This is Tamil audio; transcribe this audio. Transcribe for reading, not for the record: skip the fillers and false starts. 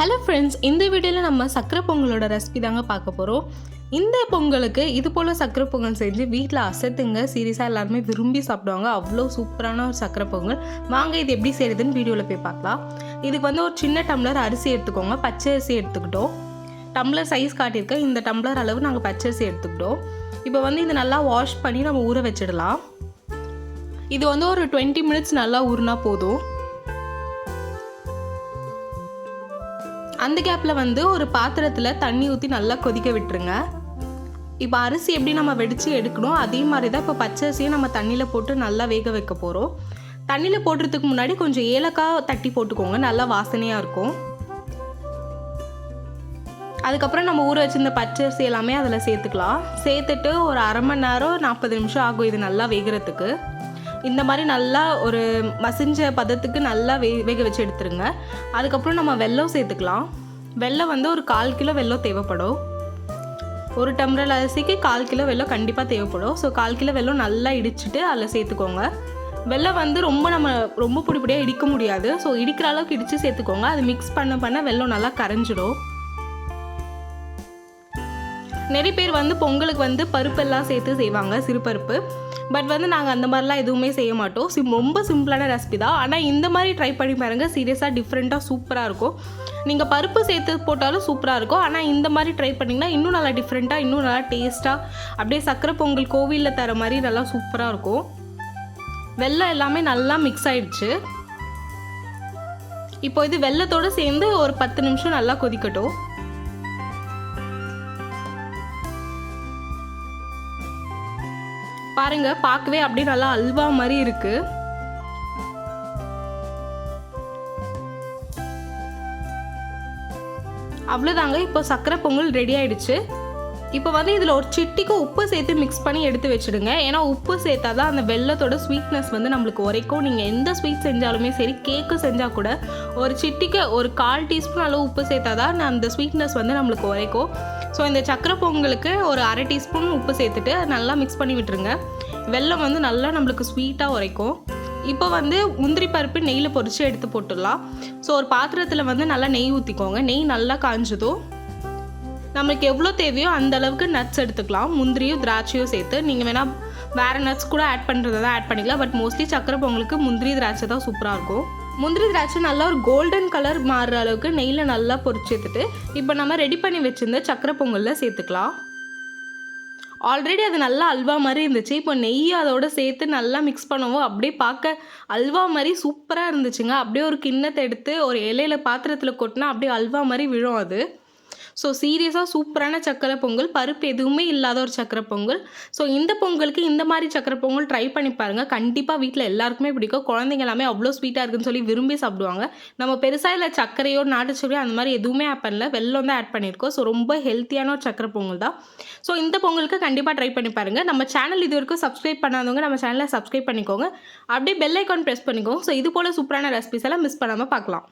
ஹலோ ஃப்ரெண்ட்ஸ், இந்த வீடியோவில் நம்ம சக்கரை பொங்கலோட ரெசிபி தாங்க பார்க்க போகிறோம். இந்த பொங்கலுக்கு இது போல் சக்கரை பொங்கல் செஞ்சு வீட்டில் அசத்துங்க. சீரியஸாக எல்லாருமே விரும்பி சாப்பிடுவாங்க. அவ்வளோ சூப்பரான ஒரு சக்கரை பொங்கல். வாங்க இது எப்படி செய்யுதுன்னு வீடியோவில் போய் பார்க்கலாம். இதுக்கு ஒரு சின்ன டம்ளர் அரிசி எடுத்துக்கோங்க. பச்சை அரிசி எடுத்துக்கிட்டோம். டம்ளர் சைஸ் காட்டியிருக்கேன். இந்த டம்ளர் அளவு நாங்கள் பச்சை அரிசி எடுத்துக்கிட்டோம். இப்போ இது நல்லா வாஷ் பண்ணி நம்ம ஊற வச்சிடலாம். இது ஒரு 20 மினிட்ஸ் நல்லா ஊறினா போதும். அந்த கேப்பில் ஒரு பாத்திரத்தில் தண்ணி ஊற்றி நல்லா கொதிக்க விட்டுருங்க. இப்போ அரிசி எப்படி நம்ம வெடித்து எடுக்கணும் அதே மாதிரி தான் இப்போ பச்சை அரிசியை நம்ம தண்ணியில் போட்டு நல்லா வேக வைக்க போகிறோம். தண்ணியில் போடுறதுக்கு முன்னாடி கொஞ்சம் ஏலக்காய் தட்டி போட்டுக்கோங்க, நல்லா வாசனையாக இருக்கும். அதுக்கப்புறம் நம்ம ஊற வச்சிருந்த பச்சை அரிசி எல்லாமே அதில் சேர்த்துக்கலாம். சேர்த்துட்டு ஒரு அரை மணி நேரம் 40 நிமிஷம் ஆகும் இது நல்லா வேகிறதுக்கு. இந்த மாதிரி நல்லா ஒரு மசிஞ்ச பதத்துக்கு நல்லா வேக வச்சு எடுத்துருங்க. அதுக்கப்புறம் நம்ம வெல்லம் சேர்த்துக்கலாம். வெல்லம் ஒரு 1/4 கிலோ வெல்லம் தேவைப்படும். ஒரு டம்ளர் அரிசிக்கு 1/4 கிலோ வெல்லம் கண்டிப்பாக தேவைப்படும். ஸோ 1/4 கிலோ வெல்லம் நல்லா இடிச்சிட்டு அதில் சேர்த்துக்கோங்க. வெல்லம் ரொம்ப பொடிப்பொடியாக இடிக்க முடியாது. ஸோ இடிக்கிற அளவுக்கு இடித்து சேர்த்துக்கோங்க. அது மிக்ஸ் பண்ண வெல்லம் நல்லா கரைஞ்சிடும். நிறைய பேர் பொங்கலுக்கு பருப்பெல்லாம் சேர்த்து செய்வாங்க, சிறுபருப்பு. பட் நாங்கள் அந்த மாதிரிலாம் எதுவுமே செய்ய மாட்டோம். ரொம்ப சிம்பிளான ரெசிபி தான். ஆனால் இந்த மாதிரி ட்ரை பண்ணி பாருங்கள். சீரியஸாக டிஃப்ரெண்ட்டாக சூப்பராக இருக்கும். நீங்கள் பருப்பு சேர்த்து போட்டாலும் சூப்பராக இருக்கும். ஆனால் இந்த மாதிரி ட்ரை பண்ணிங்கன்னா இன்னும் நல்லா டிஃப்ரெண்ட்டாக, இன்னும் நல்லா டேஸ்ட்டாக, அப்படியே சக்கரை பொங்கல் கோவிலில் தர மாதிரி நல்லா சூப்பராக இருக்கும். வெல்லம் எல்லாமே நல்லா மிக்ஸ் ஆகிடுச்சு. இப்போ இது வெல்லத்தோடு சேர்ந்து ஒரு 10 நிமிஷம் நல்லா கொதிக்கட்டும். பாருங்க, பார்க்கவே அப்படியே நல்லா அல்வா மாதிரி இருக்கு. அவ்வளோதாங்க, இப்போ சக்கரை பொங்கல் ரெடி ஆயிடுச்சு. இப்போ இதில் ஒரு சிட்டிக்கு உப்பு சேர்த்து மிக்ஸ் பண்ணி எடுத்து வச்சுடுங்க. ஏன்னா உப்பு சேர்த்தா தான் அந்த வெல்லத்தோட ஸ்வீட்னஸ் நம்மளுக்கு உரைக்கும். நீங்கள் எந்த ஸ்வீட் செஞ்சாலுமே சரி, கேக்கு செஞ்சால் கூட ஒரு சிட்டிக்கு ஒரு 1/4 டீஸ்பூன் அளவு உப்பு சேர்த்தா தான் அந்த ஸ்வீட்னஸ் நம்மளுக்கு உரைக்கும். ஸோ இந்த சக்கரை பொங்கலுக்கு ஒரு 1/2 டீஸ்பூன் உப்பு சேர்த்துட்டு நல்லா மிக்ஸ் பண்ணி விட்டுருங்க. வெல்லம் நல்லா நம்மளுக்கு ஸ்வீட்டாக உரைக்கும். இப்போ முந்திரி பருப்பு நெய்யில் பொரித்து எடுத்து போட்டுடலாம். ஸோ ஒரு பாத்திரத்தில் நல்லா நெய் ஊற்றிக்கோங்க. நெய் நல்லா காஞ்சதும் நம்மளுக்கு எவ்வளோ தேவையோ அந்த அளவுக்கு நட்ஸ் எடுத்துக்கலாம். முந்திரியும் திராட்சையும் சேர்த்து. நீங்கள் வேணால் வேறு நட்ஸ் கூட ஆட் பண்ணுறதை தான் ஆட் பண்ணிக்கலாம். பட் மோஸ்ட்லி சக்கரை பொங்கலுக்கு முந்திரி திராட்சை தான் சூப்பராக இருக்கும். முந்திரி திராட்சை நல்லா ஒரு கோல்டன் கலர் மாறுற அளவுக்கு நெய்யில் நல்லா பொரிச்சு எடுத்துட்டு இப்போ நம்ம ரெடி பண்ணி வச்சுருந்த சக்கரை பொங்கலில் சேர்த்துக்கலாம். ஆல்ரெடி அது நல்லா அல்வா மாதிரி இருந்துச்சு. இப்போ நெய் அதோடு சேர்த்து நல்லா மிக்ஸ் பண்ணவும் அப்படியே பார்க்க அல்வா மாதிரி சூப்பராக இருந்துச்சுங்க. அப்படியே ஒரு கிண்ணத்தை எடுத்து ஒரு இலையில பாத்திரத்தில் கொட்டினா அப்படியே அல்வா மாதிரி விழும் அது. ஸோ சீரியஸாக சூப்பரான சக்கரை பொங்கல், பருப்பு எதுவுமே இல்லாத ஒரு சக்கரை பொங்கல். ஸோ இந்த பொங்கலுக்கு இந்த மாதிரி சக்கரை பொங்கல் ட்ரை பண்ணி பாருங்கள். கண்டிப்பாக வீட்டில் எல்லாருக்குமே பிடிக்கும். குழந்தைங்க எல்லாமே அவ்வளோ ஸ்வீட்டாக இருக்குன்னு சொல்லி விரும்பி சாப்பிடுவாங்க. நம்ம பெருசாக இல்லை சர்க்கரையோ நாட்டு சக்கரையோ அந்த மாதிரி எதுவுமே ஆட் பண்ணல, வெல்லம் தான் ஆட் பண்ணியிருக்கோம். ஸோ ரொம்ப ஹெல்த்தியான ஒரு சக்கரை பொங்கல் தான். ஸோ இந்த பொங்கலுக்கு கண்டிப்பாக ட்ரை பண்ணி பாருங்கள். நம்ம சேனல் இது வரைக்கும் சப்ஸ்கிரைப் பண்ணாதவங்க நம்ம சேனலை சப்ஸ்கிரைப் பண்ணிக்கோங்க. அப்படியே பெல் ஐக்கான் ப்ரெஸ் பண்ணிக்கோங்க. ஸோ இது போல் சூப்பரான ரெசிபிஸ் எல்லாம் மிஸ் பண்ணாமல் பார்க்கலாம்.